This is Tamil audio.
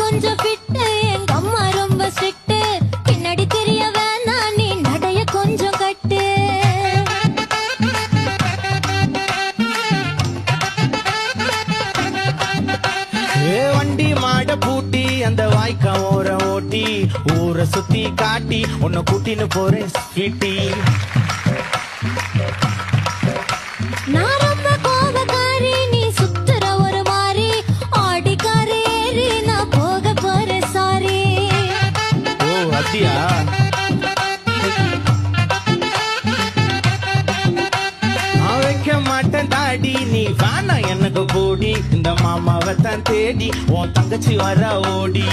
கொஞ்சம் ஃபிட்டு எங்க அம்மா ரொம்ப ஸ்ட்ரிக்ட் பின்னாடி தெரிய வேணாம் நீ நடைய கொஞ்சம் கட்டு வண்டி மாட பூட்டி அந்த வாய்க்கா ஓர ஓட்டி ஊரை சுத்தி காட்டி உன்னை கூட்டின்னு போறேன் ஸ்வீட்டி. நான் ரொம்ப கோபக்காரி நீ சுத்துற ஒரு மாதிரி ஆடிக்காரி ஏறி நான் போக போறேன் சாரி. ஓ அப்படியா? நான் வைக்க மாட்டேன் தாடி நீ வேணா எனக்கு போடி இந்த மாமாவை தான் தேடி உன் தங்கச்சி வர ஓடி.